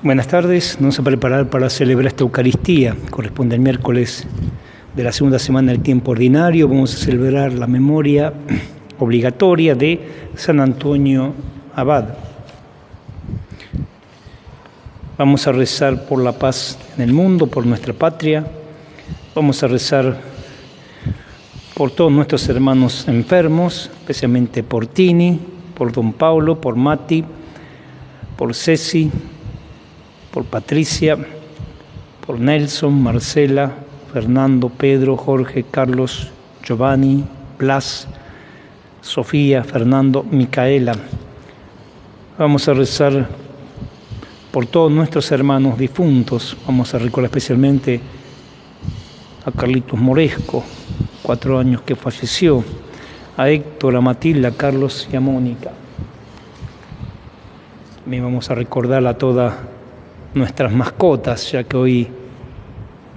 Buenas tardes, nos vamos a preparar para celebrar esta Eucaristía. Corresponde al miércoles de la segunda semana del tiempo ordinario. Vamos a celebrar la memoria obligatoria de San Antonio Abad. Vamos a rezar por la paz en el mundo, por nuestra patria. Vamos a rezar por todos nuestros hermanos enfermos, especialmente por Tini, por Don Paulo, por Mati, por Ceci, por Patricia, por Nelson, Marcela, Fernando, Pedro, Jorge, Carlos, Giovanni, Blas, Sofía, Fernando, Micaela. Vamos a rezar por todos nuestros hermanos difuntos. Vamos a recordar especialmente a Carlitos Moresco, 4 años que falleció, a Héctor, a Matilda, a Carlos y a Mónica. También vamos a recordar a todas nuestras mascotas, ya que hoy,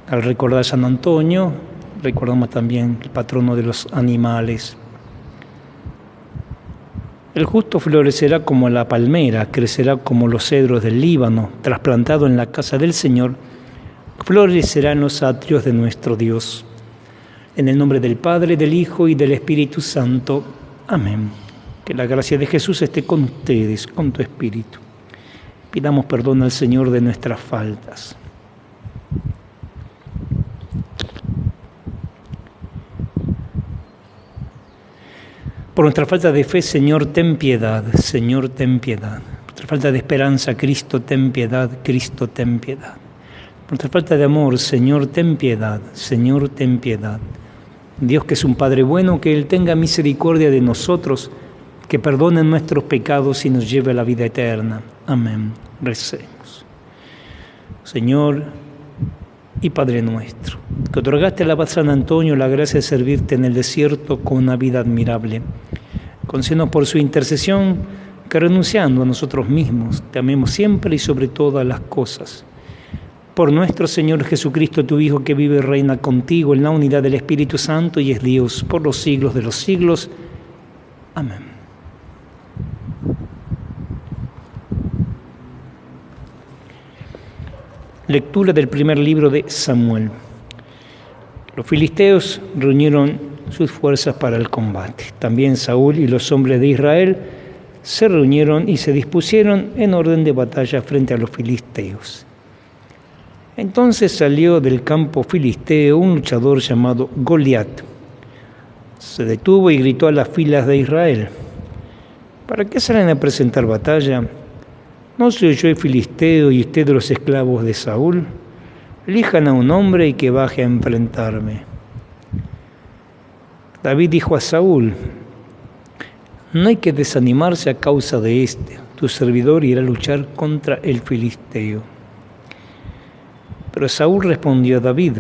al recordar a San Antonio, recordamos también el patrono de los animales. El justo florecerá como la palmera, crecerá como los cedros del Líbano, trasplantado en la casa del Señor, florecerá en los atrios de nuestro Dios. En el nombre del Padre, del Hijo y del Espíritu Santo. Amén. Que la gracia de Jesús esté con ustedes, con tu espíritu. Pidamos perdón al Señor de nuestras faltas. Por nuestra falta de fe, Señor, ten piedad. Señor, ten piedad. Por nuestra falta de esperanza, Cristo, ten piedad. Cristo, ten piedad. Por nuestra falta de amor, Señor, ten piedad. Señor, ten piedad. Dios, que es un Padre bueno, que Él tenga misericordia de nosotros, que perdone nuestros pecados y nos lleve a la vida eterna. Amén. Recemos. Señor y Padre nuestro, que otorgaste al abad San Antonio la gracia de servirte en el desierto con una vida admirable, concédenos por su intercesión que, renunciando a nosotros mismos, te amemos siempre y sobre todas las cosas. Por nuestro Señor Jesucristo, tu Hijo, que vive y reina contigo en la unidad del Espíritu Santo y es Dios por los siglos de los siglos. Amén. Lectura del primer libro de Samuel. Los filisteos reunieron sus fuerzas para el combate. También Saúl y los hombres de Israel se reunieron y se dispusieron en orden de batalla frente a los filisteos. Entonces salió del campo filisteo un luchador llamado Goliat. Se detuvo y gritó a las filas de Israel: ¿para qué salen a presentar batalla? ¿No soy yo el filisteo y ustedes los esclavos de Saúl? Elijan a un hombre y que baje a enfrentarme. David dijo a Saúl: no hay que desanimarse a causa de este. Tu servidor irá a luchar contra el filisteo. Pero Saúl respondió a David: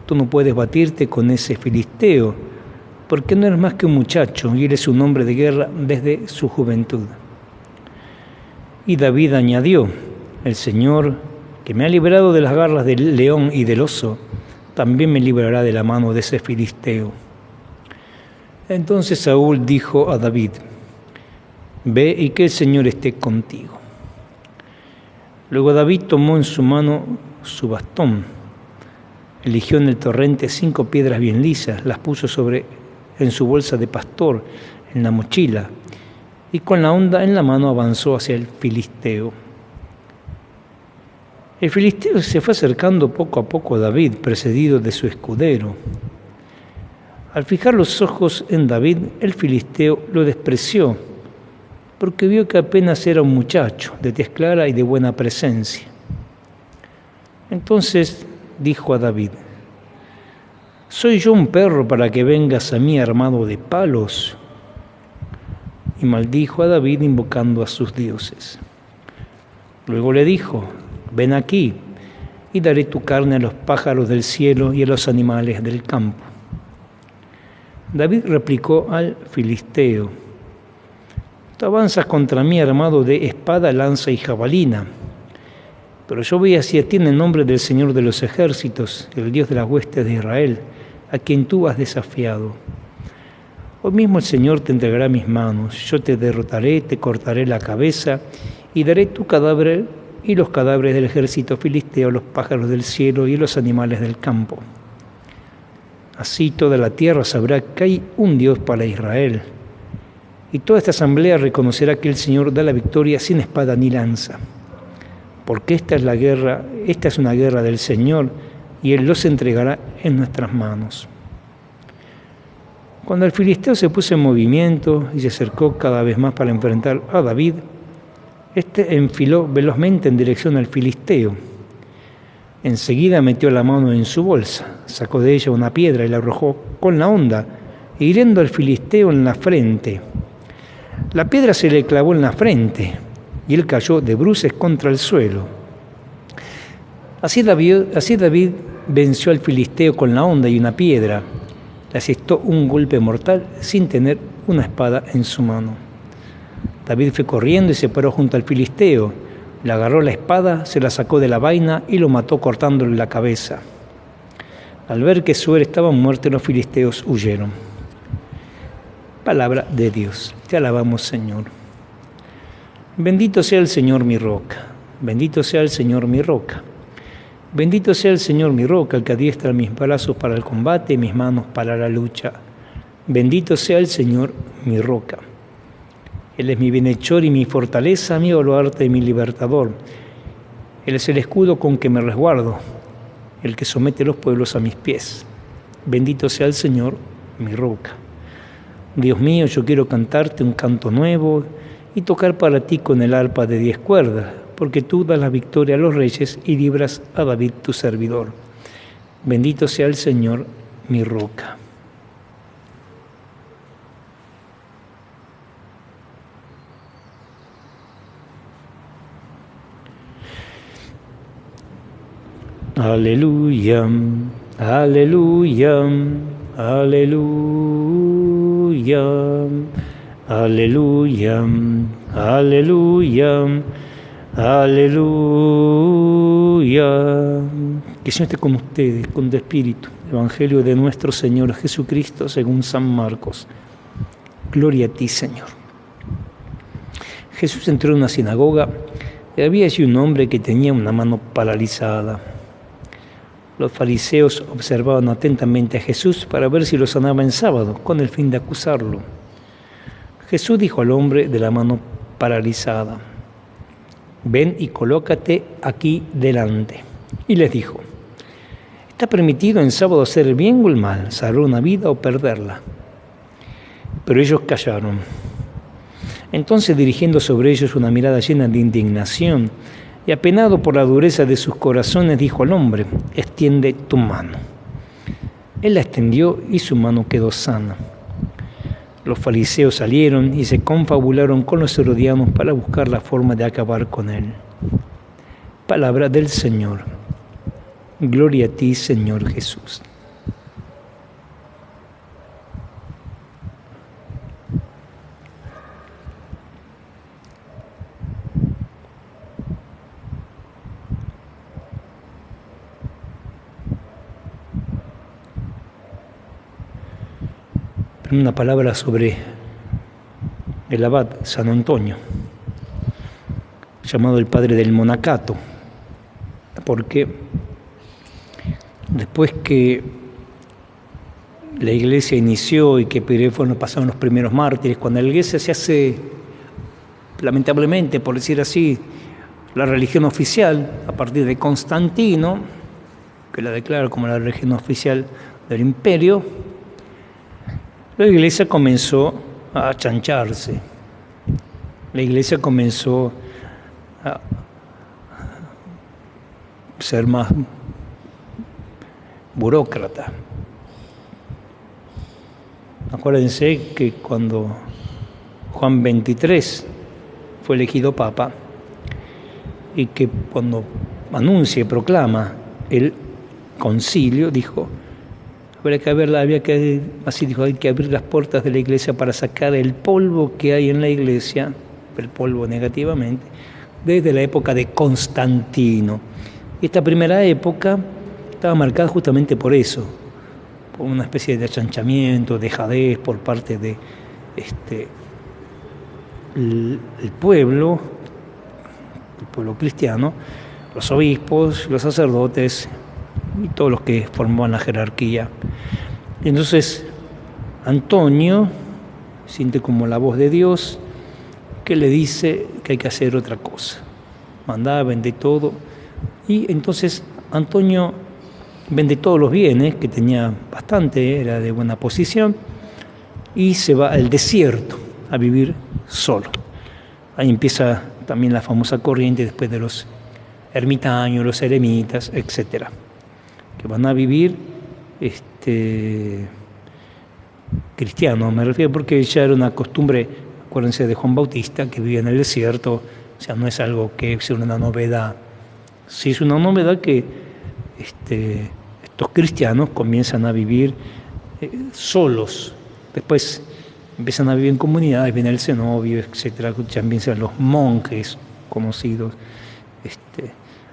tú no puedes batirte con ese filisteo, porque no eres más que un muchacho y eres un hombre de guerra desde su juventud. Y David añadió: el Señor, que me ha librado de las garras del león y del oso, también me librará de la mano de ese filisteo. Entonces Saúl dijo a David: ve y que el Señor esté contigo. Luego David tomó en su mano su bastón, eligió en el torrente 5 piedras bien lisas, las puso en su bolsa de pastor, en la mochila, y con la honda en la mano avanzó hacia el filisteo. El filisteo se fue acercando poco a poco a David, precedido de su escudero. Al fijar los ojos en David, el filisteo lo despreció, porque vio que apenas era un muchacho, de tez clara y de buena presencia. Entonces dijo a David: ¿soy yo un perro para que vengas a mí armado de palos? Y maldijo a David invocando a sus dioses. Luego le dijo: ven aquí, y daré tu carne a los pájaros del cielo y a los animales del campo. David replicó al filisteo: tú avanzas contra mí armado de espada, lanza y jabalina, pero yo voy hacia ti en el nombre del Señor de los ejércitos, el Dios de las huestes de Israel, a quien tú has desafiado. Hoy mismo el Señor te entregará a mis manos, yo te derrotaré, te cortaré la cabeza y daré tu cadáver y los cadáveres del ejército filisteo, los pájaros del cielo y los animales del campo. Así toda la tierra sabrá que hay un Dios para Israel, y toda esta asamblea reconocerá que el Señor da la victoria sin espada ni lanza, porque esta es una guerra del Señor, y Él los entregará en nuestras manos. Cuando el filisteo se puso en movimiento y se acercó cada vez más para enfrentar a David, este enfiló velozmente en dirección al filisteo. Enseguida metió la mano en su bolsa, sacó de ella una piedra y la arrojó con la honda, hiriendo al filisteo en la frente. La piedra se le clavó en la frente y él cayó de bruces contra el suelo. Así David venció al filisteo con la honda y una piedra. Le asestó un golpe mortal sin tener una espada en su mano. David fue corriendo y se paró junto al filisteo. Le agarró la espada, se la sacó de la vaina y lo mató cortándole la cabeza. Al ver que su héroe estaba muerto, los filisteos huyeron. Palabra de Dios. Te alabamos, Señor. Bendito sea el Señor mi roca. Bendito sea el Señor mi roca. Bendito sea el Señor mi roca, el que adiestra mis brazos para el combate y mis manos para la lucha. Bendito sea el Señor mi roca. Él es mi bienhechor y mi fortaleza, mi baluarte y mi libertador. Él es el escudo con que me resguardo, el que somete los pueblos a mis pies. Bendito sea el Señor mi roca. Dios mío, yo quiero cantarte un canto nuevo y tocar para ti con el arpa de 10 cuerdas, porque tú das la victoria a los reyes y libras a David tu servidor. Bendito sea el Señor mi roca. Aleluya, aleluya, aleluya, aleluya, aleluya, aleluya. Que el Señor esté con ustedes, con tu espíritu. Evangelio de nuestro Señor Jesucristo según San Marcos. Gloria a ti, Señor. Jesús entró en una sinagoga y había allí un hombre que tenía una mano paralizada. Los fariseos observaban atentamente a Jesús para ver si lo sanaba en sábado, con el fin de acusarlo. Jesús dijo al hombre de la mano paralizada: ven y colócate aquí delante. Y les dijo: ¿está permitido en sábado hacer el bien o el mal, salvar una vida o perderla? Pero ellos callaron. Entonces, dirigiendo sobre ellos una mirada llena de indignación, y apenado por la dureza de sus corazones, dijo al hombre: extiende tu mano. Él la extendió y su mano quedó sana. Los fariseos salieron y se confabularon con los herodianos para buscar la forma de acabar con él. Palabra del Señor. Gloria a ti, Señor Jesús. Una palabra sobre el abad San Antonio, llamado el padre del monacato, porque después que la iglesia inició y que pasaron los primeros mártires, cuando la iglesia se hace, lamentablemente, por decir así, la religión oficial a partir de Constantino, que la declara como la religión oficial del imperio, la iglesia comenzó a achancharse. La iglesia comenzó a ser más burócrata. Acuérdense que cuando Juan XXIII fue elegido papa y que cuando anuncia y proclama el concilio, dijo: hay que abrir las puertas de la iglesia para sacar el polvo que hay en la iglesia, el polvo negativamente, desde la época de Constantino. Esta primera época estaba marcada justamente por eso, por una especie de achanchamiento, dejadez por parte de el pueblo, el pueblo cristiano, los obispos, los sacerdotes y todos los que formaban la jerarquía. Entonces, Antonio siente como la voz de Dios que le dice que hay que hacer otra cosa. Mandá, vende todo. Y entonces Antonio vende todos los bienes, que tenía bastante, era de buena posición, y se va al desierto a vivir solo. Ahí empieza también la famosa corriente después de los ermitaños, los eremitas, etcétera, que van a vivir cristianos, me refiero, porque ya era una costumbre, acuérdense de Juan Bautista, que vivía en el desierto, o sea, no es algo que es una novedad. Sí es una novedad que estos cristianos comienzan a vivir solos, después empiezan a vivir en comunidades, viene el cenobio, etcétera, también sean los monjes conocidos,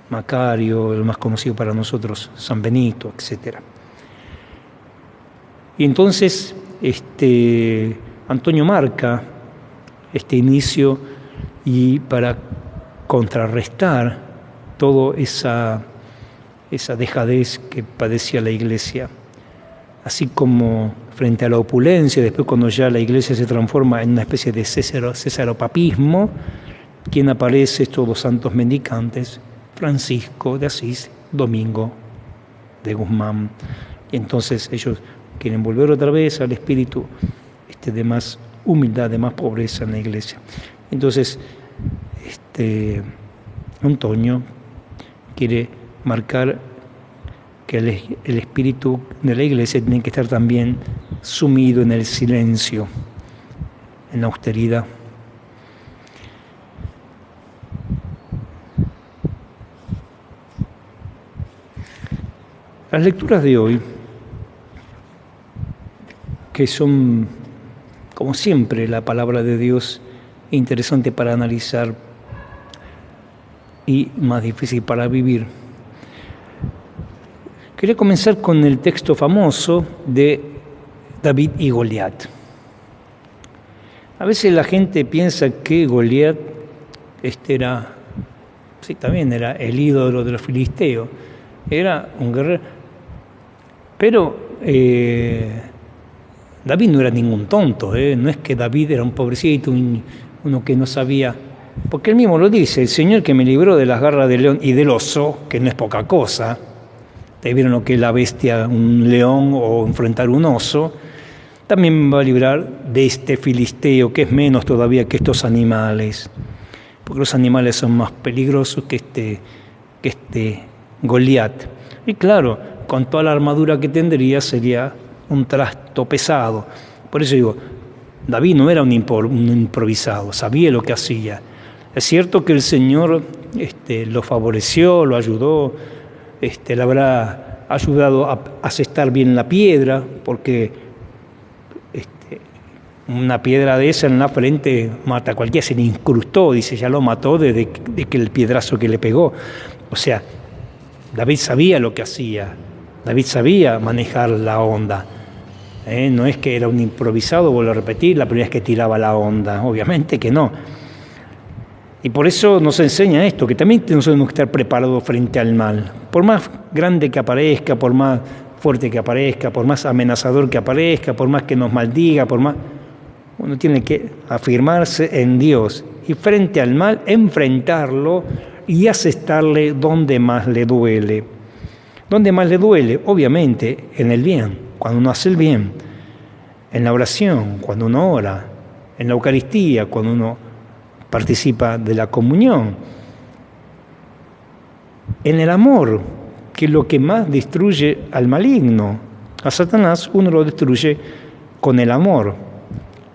Macario, el más conocido para nosotros, San Benito, etcétera. Y entonces Antonio marca este inicio, y para contrarrestar toda esa dejadez que padecía la Iglesia, así como frente a la opulencia, después cuando ya la Iglesia se transforma en una especie de cesaropapismo, quien aparece estos dos santos mendicantes, Francisco de Asís, Domingo de Guzmán. Y entonces ellos quieren volver otra vez al espíritu de más humildad, de más pobreza en la Iglesia. Entonces, Antonio quiere marcar que el espíritu de la Iglesia tiene que estar también sumido en el silencio, en la austeridad. Las lecturas de hoy, que son, como siempre, la palabra de Dios, interesante para analizar y más difícil para vivir. Quería comenzar con el texto famoso de David y Goliat. A veces la gente piensa que Goliat también era el ídolo de los filisteos, era un guerrero, pero David no era ningún tonto, no es que David era un pobrecito, uno que no sabía, porque él mismo lo dice: el Señor que me libró de las garras del león y del oso, que no es poca cosa. Ustedes vieron lo que es la bestia, un león o enfrentar un oso, también me va a librar de este filisteo, que es menos todavía que estos animales, porque los animales son más peligrosos que este Goliat. Y claro, con toda la armadura que tendría sería un trasto pesado. Por eso digo, David no era un improvisado, sabía lo que hacía. Es cierto que el Señor lo favoreció, lo ayudó, le habrá ayudado a asestar bien la piedra, porque una piedra de esa en la frente mata a cualquiera, se le incrustó, dice, ya lo mató desde que el piedrazo que le pegó. O sea, David sabía lo que hacía, David sabía manejar la onda. No es que era un improvisado, vuelvo a repetir, la primera vez que tiraba la onda, obviamente que no. Y por eso nos enseña esto, que también nosotros tenemos que estar preparados frente al mal. Por más grande que aparezca, por más fuerte que aparezca, por más amenazador que aparezca, por más que nos maldiga, uno tiene que afirmarse en Dios y frente al mal enfrentarlo y asestarle donde más le duele. ¿Dónde más le duele? Obviamente en el bien. Cuando uno hace el bien, en la oración, cuando uno ora, en la Eucaristía, cuando uno participa de la comunión, en el amor, que es lo que más destruye al maligno. A Satanás uno lo destruye con el amor.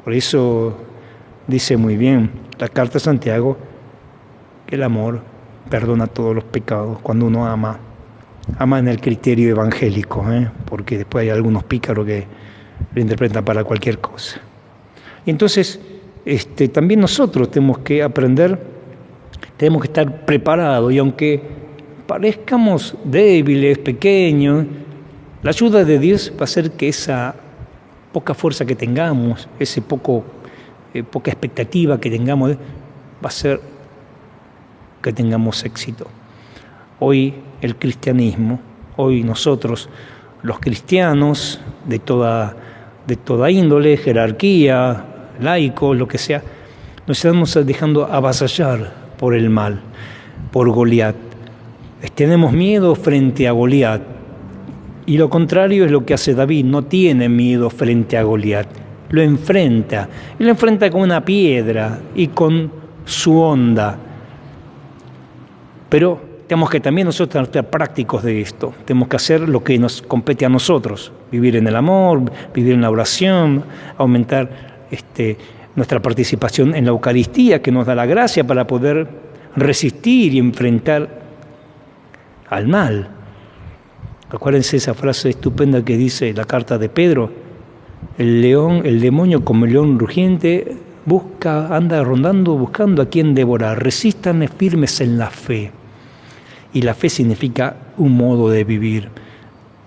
Por eso dice muy bien la carta de Santiago que el amor perdona todos los pecados cuando uno ama en el criterio evangélico, porque después hay algunos pícaros que lo interpretan para cualquier cosa. Y entonces, también nosotros tenemos que aprender, tenemos que estar preparados, y aunque parezcamos débiles, pequeños, la ayuda de Dios va a hacer que esa poca fuerza que tengamos, poca expectativa que tengamos, va a ser que tengamos éxito. Hoy el cristianismo, hoy nosotros, los cristianos de toda índole, jerarquía, laicos, lo que sea, nos estamos dejando avasallar por el mal, por Goliat. Tenemos miedo frente a Goliat. Y lo contrario es lo que hace David, no tiene miedo frente a Goliat, lo enfrenta. Y lo enfrenta con una piedra y con su onda. Pero tenemos que también nosotros estar prácticos de esto. Tenemos que hacer lo que nos compete a nosotros. Vivir en el amor, vivir en la oración, aumentar nuestra participación en la Eucaristía, que nos da la gracia para poder resistir y enfrentar al mal. Acuérdense esa frase estupenda que dice la carta de Pedro: el demonio como el león rugiente anda rondando buscando a quien devorar. Resistan firmes en la fe. Y la fe significa un modo de vivir.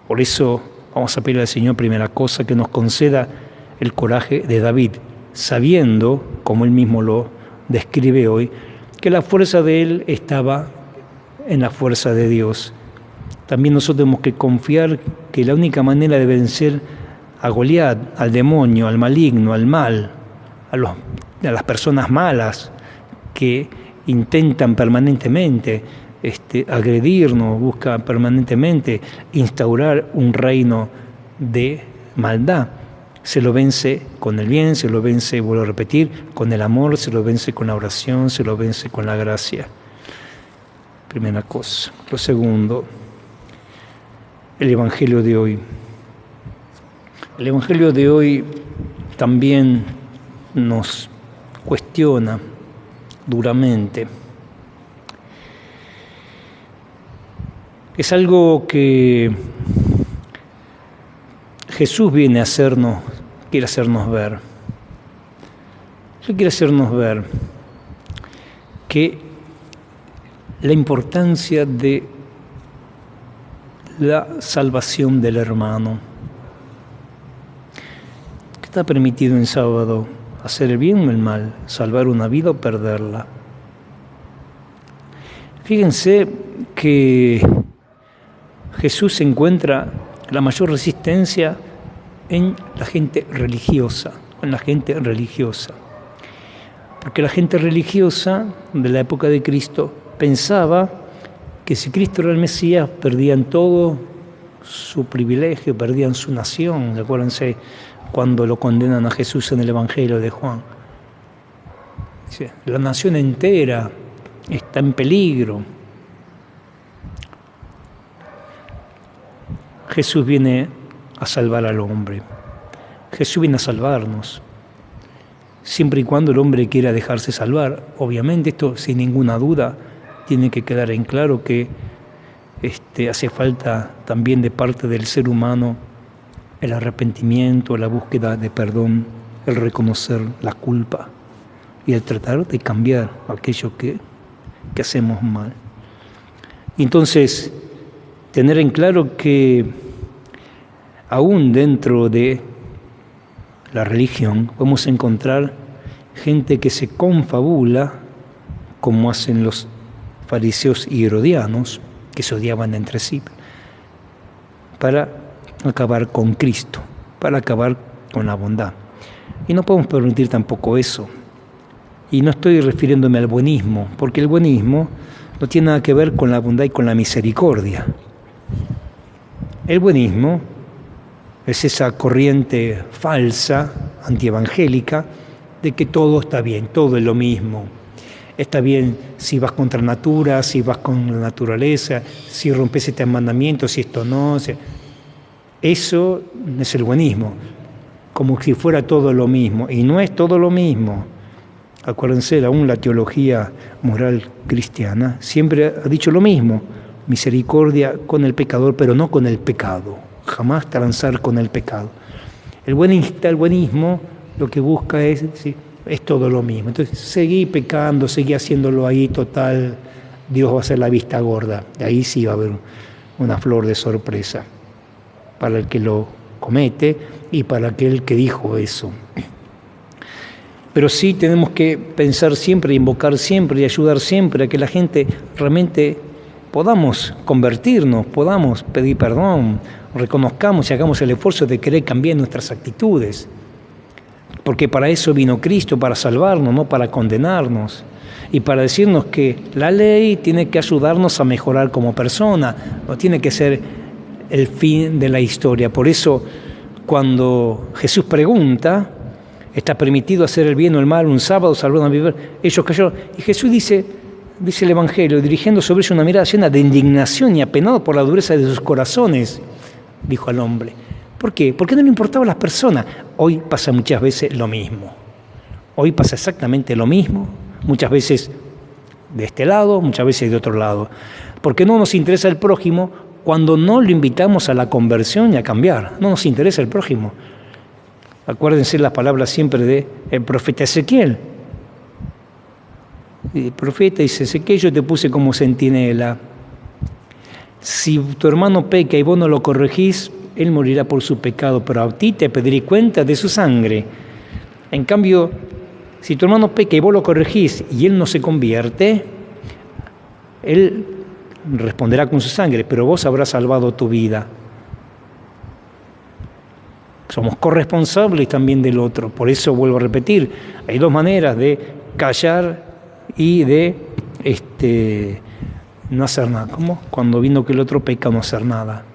Por eso vamos a pedirle al Señor, primera cosa, que nos conceda el coraje de David, sabiendo, como él mismo lo describe hoy, que la fuerza de él estaba en la fuerza de Dios. También nosotros tenemos que confiar que la única manera de vencer a Goliat, al demonio, al maligno, al mal, a las personas malas que intentan permanentemente agredirnos, buscan permanentemente instaurar un reino de maldad. Se lo vence con el bien, se lo vence, vuelvo a repetir, con el amor, se lo vence con la oración, se lo vence con la gracia. Primera cosa. Lo segundo, el Evangelio de hoy. El Evangelio de hoy también nos cuestiona duramente. Es algo que Jesús quiere hacernos ver. Él quiere hacernos ver que la importancia de la salvación del hermano. ¿Qué está permitido en sábado? Hacer el bien o el mal, salvar una vida o perderla. Fíjense que Jesús encuentra la mayor resistencia en la gente religiosa, Porque la gente religiosa de la época de Cristo pensaba que si Cristo era el Mesías, perdían todo su privilegio, perdían su nación. Acuérdense cuando lo condenan a Jesús en el Evangelio de Juan. Dice, la nación entera está en peligro. Jesús viene a salvar al hombre. Jesús viene a salvarnos. Siempre y cuando el hombre quiera dejarse salvar. Obviamente esto, sin ninguna duda, tiene que quedar en claro que hace falta también de parte del ser humano el arrepentimiento, la búsqueda de perdón, el reconocer la culpa y el tratar de cambiar aquello que hacemos mal. Entonces, tener en claro que aún dentro de la religión podemos encontrar gente que se confabula, como hacen los fariseos y herodianos, que se odiaban entre sí, para acabar con Cristo, para acabar con la bondad. Y no podemos permitir tampoco eso. Y no estoy refiriéndome al buenismo, porque el buenismo no tiene nada que ver con la bondad y con la misericordia. El buenismo es esa corriente falsa, antievangélica, de que todo está bien, todo es lo mismo. Está bien si vas contra natura, si vas con la naturaleza, si rompes este mandamiento, si esto no. Eso es el buenismo, como si fuera todo lo mismo. Y no es todo lo mismo. Acuérdense, aún la teología moral cristiana siempre ha dicho lo mismo. Misericordia con el pecador, pero no con el pecado. Jamás transar con el pecado. El buenismo lo que busca es todo lo mismo. Entonces, seguí pecando, seguí haciéndolo ahí, total, Dios va a hacer la vista gorda. Y ahí sí va a haber una flor de sorpresa para el que lo comete y para aquel que dijo eso. Pero sí tenemos que pensar siempre, invocar siempre y ayudar siempre a que la gente realmente podamos convertirnos, podamos pedir perdón, reconozcamos y hagamos el esfuerzo de querer cambiar nuestras actitudes. Porque para eso vino Cristo, para salvarnos, no para condenarnos. Y para decirnos que la ley tiene que ayudarnos a mejorar como persona, no tiene que ser el fin de la historia. Por eso, cuando Jesús pregunta, ¿está permitido hacer el bien o el mal un sábado, salvaron a vivir? Ellos cayeron. Y Jesús dice el Evangelio, dirigiendo sobre ellos una mirada llena de indignación y apenado por la dureza de sus corazones, dijo al hombre. ¿Por qué? Porque no le importaban las personas. Hoy pasa muchas veces lo mismo. Hoy pasa exactamente lo mismo, muchas veces de este lado, muchas veces de otro lado. Porque no nos interesa el prójimo cuando no lo invitamos a la conversión y a cambiar. No nos interesa el prójimo. Acuérdense las palabras siempre del profeta Ezequiel. El profeta dice: Ezequiel, yo te puse como centinela. Si tu hermano peca y vos no lo corregís, él morirá por su pecado, pero a ti te pediré cuenta de su sangre. En cambio, si tu hermano peca y vos lo corregís y él no se convierte, él responderá con su sangre, pero vos habrás salvado tu vida. Somos corresponsables también del otro. Por eso vuelvo a repetir, hay dos maneras de callar y de no hacer nada. ¿Cómo? Cuando viendo que el otro peca, no hacer nada.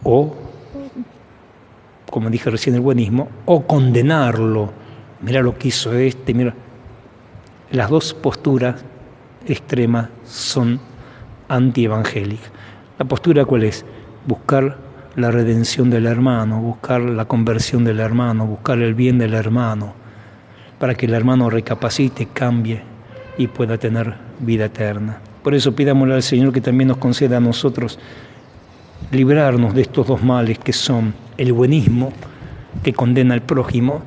O, como dije recién, el buenismo, o condenarlo. Mira lo que hizo mira. Las dos posturas extremas son antievangélicas. ¿La postura cuál es? Buscar la redención del hermano, buscar la conversión del hermano, buscar el bien del hermano, para que el hermano recapacite, cambie y pueda tener vida eterna. Por eso pidámosle al Señor que también nos conceda a nosotros librarnos de estos dos males que son el buenismo, que condena al prójimo,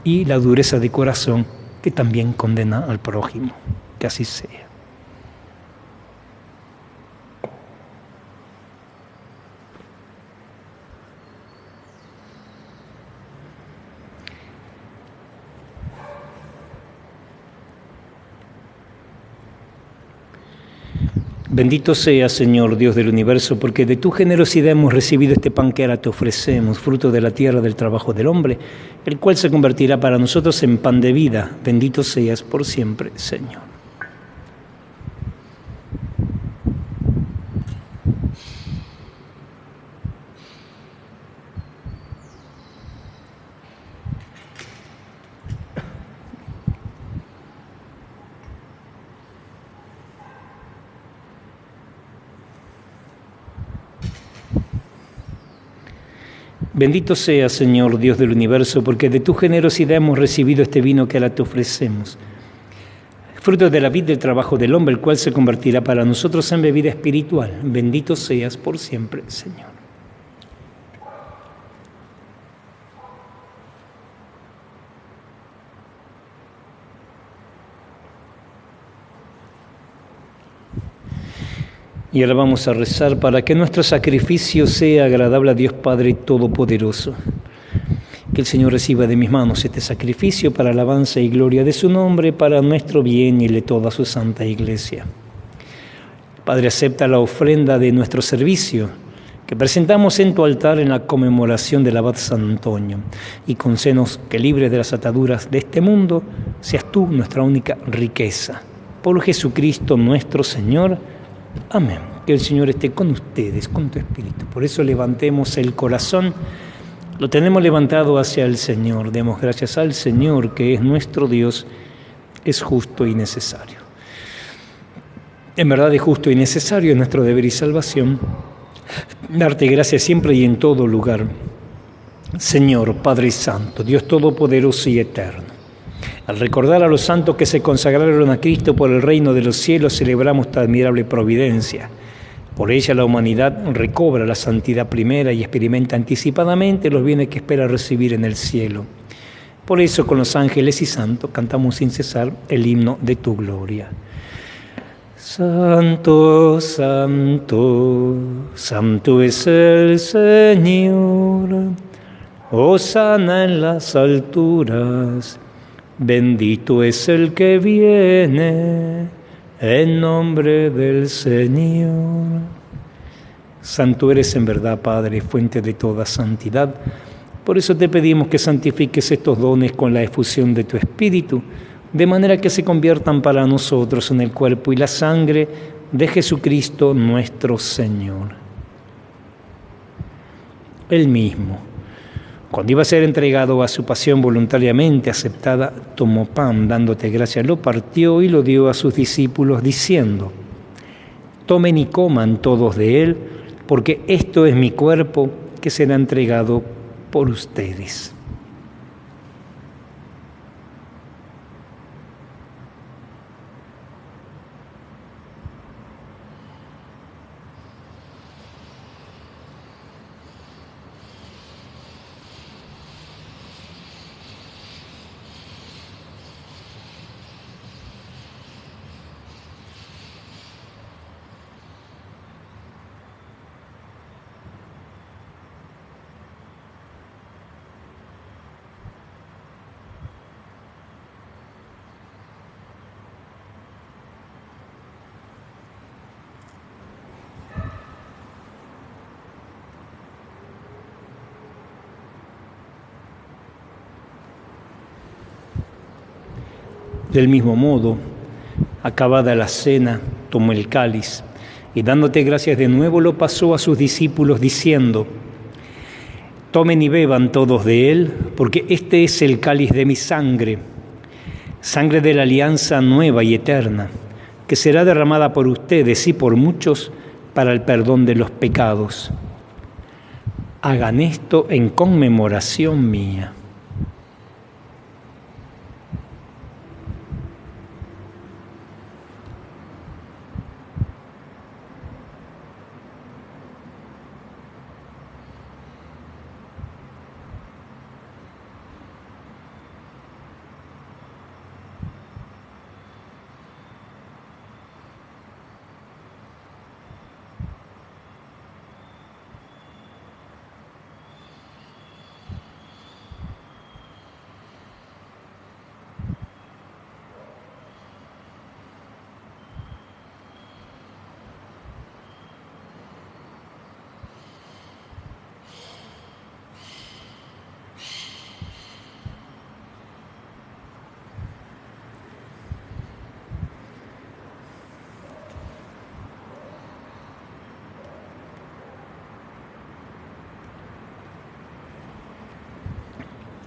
y la dureza de corazón, que también condena al prójimo. Que así sea. Bendito seas, Señor, Dios del universo, porque de tu generosidad hemos recibido este pan que ahora te ofrecemos, fruto de la tierra del trabajo del hombre, el cual se convertirá para nosotros en pan de vida. Bendito seas por siempre, Señor. Bendito seas, Señor, Dios del universo, porque de tu generosidad hemos recibido este vino que ahora te ofrecemos, fruto de la vid del trabajo del hombre, el cual se convertirá para nosotros en bebida espiritual. Bendito seas por siempre, Señor. Y ahora vamos a rezar para que nuestro sacrificio sea agradable a Dios Padre Todopoderoso. Que el Señor reciba de mis manos este sacrificio para alabanza y gloria de su nombre, para nuestro bien y el de toda su santa Iglesia. Padre, acepta la ofrenda de nuestro servicio que presentamos en tu altar en la conmemoración del abad San Antonio, y concédenos que, libre de las ataduras de este mundo, seas tú nuestra única riqueza. Por Jesucristo nuestro Señor. Amén. Que el Señor esté con ustedes, con tu espíritu. Por eso levantemos el corazón, lo tenemos levantado hacia el Señor. Demos gracias al Señor, que es nuestro Dios, es justo y necesario. En verdad es justo y necesario, es nuestro deber y salvación, darte gracias siempre y en todo lugar. Señor, Padre Santo, Dios Todopoderoso y Eterno, al recordar a los santos que se consagraron a Cristo por el reino de los cielos, celebramos tu admirable providencia. Por ella la humanidad recobra la santidad primera y experimenta anticipadamente los bienes que espera recibir en el cielo. Por eso con los ángeles y santos cantamos sin cesar el himno de tu gloria. Santo, santo, santo es el Señor. Hosana en las alturas, bendito es el que viene en nombre del Señor. Santo eres en verdad, Padre, fuente de toda santidad. Por eso te pedimos que santifiques estos dones con la efusión de tu Espíritu, de manera que se conviertan para nosotros en el cuerpo y la sangre de Jesucristo nuestro Señor. Él mismo, cuando iba a ser entregado a su pasión voluntariamente aceptada, tomó pan, dándote gracias, lo partió y lo dio a sus discípulos, diciendo: tomen y coman todos de él, porque esto es mi cuerpo que será entregado por ustedes. Del mismo modo, acabada la cena, tomó el cáliz y dándote gracias de nuevo lo pasó a sus discípulos diciendo: tomen y beban todos de él, porque este es el cáliz de mi sangre, sangre de la alianza nueva y eterna, que será derramada por ustedes y por muchos para el perdón de los pecados. Hagan esto en conmemoración mía.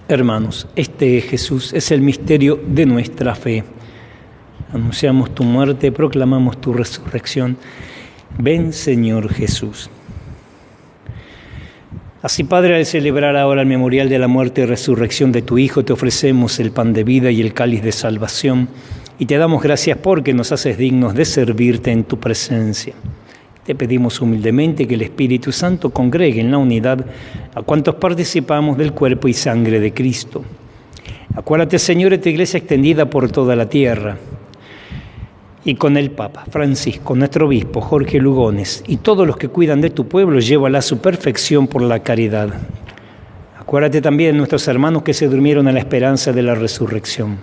Hermanos, este es Jesús, es el misterio de nuestra fe. Anunciamos tu muerte, proclamamos tu resurrección. Ven, Señor Jesús. Así, Padre, al celebrar ahora el memorial de la muerte y resurrección de tu Hijo, te ofrecemos el pan de vida y el cáliz de salvación, y te damos gracias porque nos haces dignos de servirte en tu presencia. Te pedimos humildemente que el Espíritu Santo congregue en la unidad a cuantos participamos del cuerpo y sangre de Cristo. Acuérdate, Señor, de tu iglesia extendida por toda la tierra, y con el Papa Francisco, nuestro obispo Jorge Lugones, y todos los que cuidan de tu pueblo, llévala a su perfección por la caridad. Acuérdate también de nuestros hermanos que se durmieron a la esperanza de la resurrección,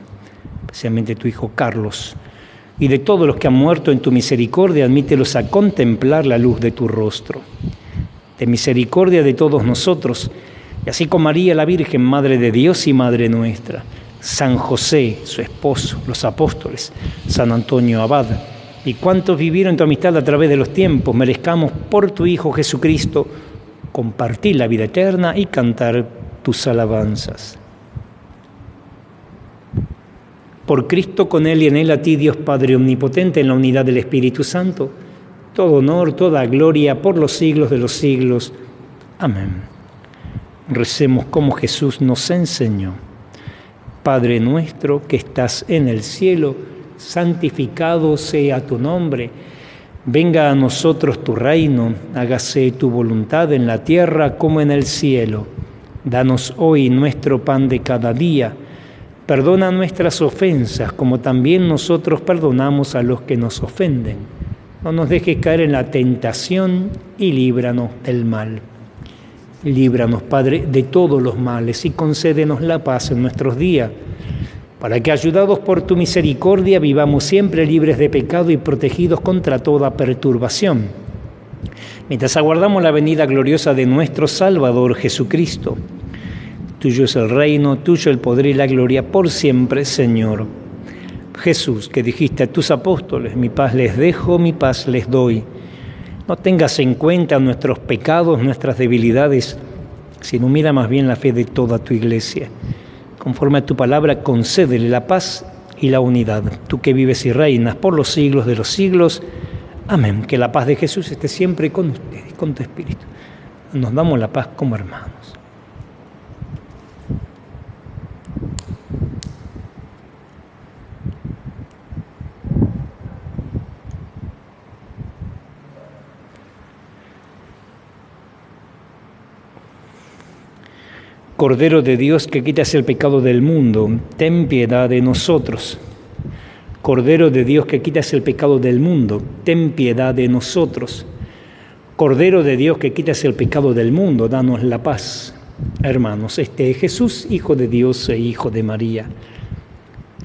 especialmente tu hijo Carlos, y de todos los que han muerto en tu misericordia, admítelos a contemplar la luz de tu rostro. Ten misericordia de todos nosotros, y así con María, la Virgen, Madre de Dios y Madre nuestra, San José, su esposo, los apóstoles, San Antonio Abad, y cuantos vivieron tu amistad a través de los tiempos, merezcamos por tu Hijo Jesucristo compartir la vida eterna y cantar tus alabanzas. Por Cristo, con Él y en Él, a ti, Dios Padre omnipotente, en la unidad del Espíritu Santo, todo honor, toda gloria, por los siglos de los siglos. Amén. Recemos como Jesús nos enseñó. Padre nuestro que estás en el cielo, santificado sea tu nombre. Venga a nosotros tu reino, hágase tu voluntad en la tierra como en el cielo. Danos hoy nuestro pan de cada día. Perdona nuestras ofensas, como también nosotros perdonamos a los que nos ofenden. No nos dejes caer en la tentación y líbranos del mal. Líbranos, Padre, de todos los males y concédenos la paz en nuestros días, para que, ayudados por tu misericordia, vivamos siempre libres de pecado y protegidos contra toda perturbación, mientras aguardamos la venida gloriosa de nuestro Salvador Jesucristo. Tuyo es el reino, tuyo el poder y la gloria por siempre, Señor. Jesús, que dijiste a tus apóstoles: mi paz les dejo, mi paz les doy. No tengas en cuenta nuestros pecados, nuestras debilidades, sino mira más bien la fe de toda tu Iglesia. Conforme a tu palabra, concédele la paz y la unidad. Tú que vives y reinas por los siglos de los siglos. Amén. Que la paz de Jesús esté siempre con ustedes, con tu espíritu. Nos damos la paz como hermanos. Cordero de Dios, que quitas el pecado del mundo, ten piedad de nosotros. Cordero de Dios, que quitas el pecado del mundo, ten piedad de nosotros. Cordero de Dios, que quitas el pecado del mundo, danos la paz. Hermanos, este es Jesús, Hijo de Dios e Hijo de María.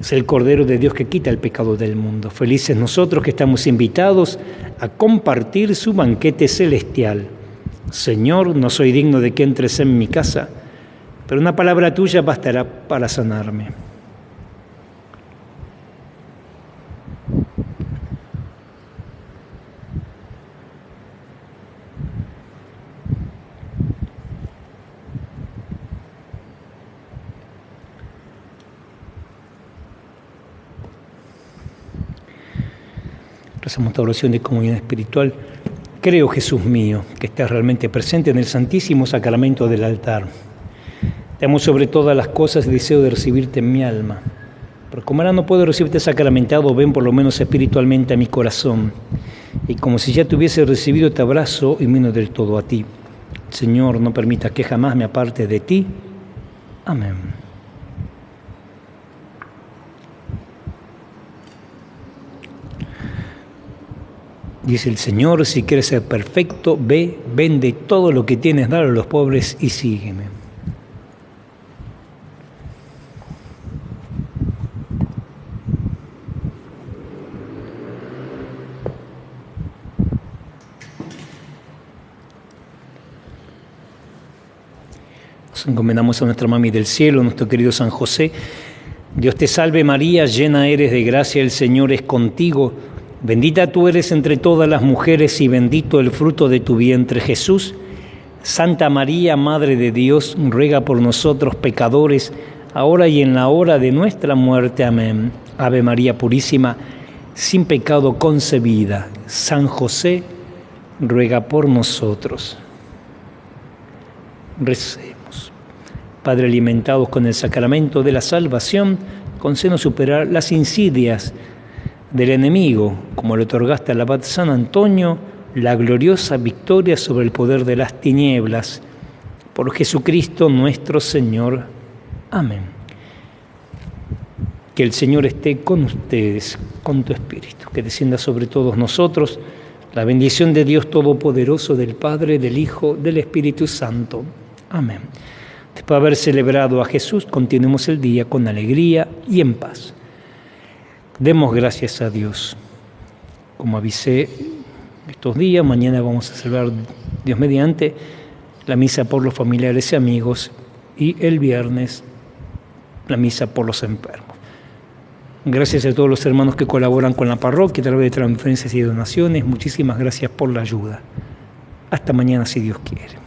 Es el Cordero de Dios que quita el pecado del mundo. Felices nosotros que estamos invitados a compartir su banquete celestial. Señor, no soy digno de que entres en mi casa, pero una palabra tuya bastará para sanarme. Rezamos esta oración de comunión espiritual. Creo, Jesús mío, que estás realmente presente en el Santísimo Sacramento del altar. Te amo sobre todas las cosas y deseo de recibirte en mi alma. Pero como ahora no puedo recibirte sacramentado, ven por lo menos espiritualmente a mi corazón. Y como si ya te hubiese recibido, te abrazo y me uno del todo a ti. Señor, no permita que jamás me aparte de ti. Amén. Dice el Señor: si quieres ser perfecto, ve, vende todo lo que tienes, dale a los pobres y sígueme. Nos encomendamos a nuestra Mami del Cielo, nuestro querido San José. Dios te salve María, llena eres de gracia, el Señor es contigo. Bendita tú eres entre todas las mujeres y bendito el fruto de tu vientre, Jesús. Santa María, Madre de Dios, ruega por nosotros pecadores, ahora y en la hora de nuestra muerte. Amén. Ave María Purísima, sin pecado concebida. San José, ruega por nosotros. Recemos. Padre, alimentados con el sacramento de la salvación, concédenos superar las insidias del enemigo, como le otorgaste al abad San Antonio, la gloriosa victoria sobre el poder de las tinieblas. Por Jesucristo nuestro Señor. Amén. Que el Señor esté con ustedes, con tu espíritu, que descienda sobre todos nosotros la bendición de Dios Todopoderoso, del Padre, del Hijo, del Espíritu Santo. Amén. Después de haber celebrado a Jesús, continuemos el día con alegría y en paz. Demos gracias a Dios. Como avisé estos días, mañana vamos a celebrar, Dios mediante, la misa por los familiares y amigos, y el viernes la misa por los enfermos. Gracias a todos los hermanos que colaboran con la parroquia a través de transferencias y donaciones. Muchísimas gracias por la ayuda. Hasta mañana, si Dios quiere.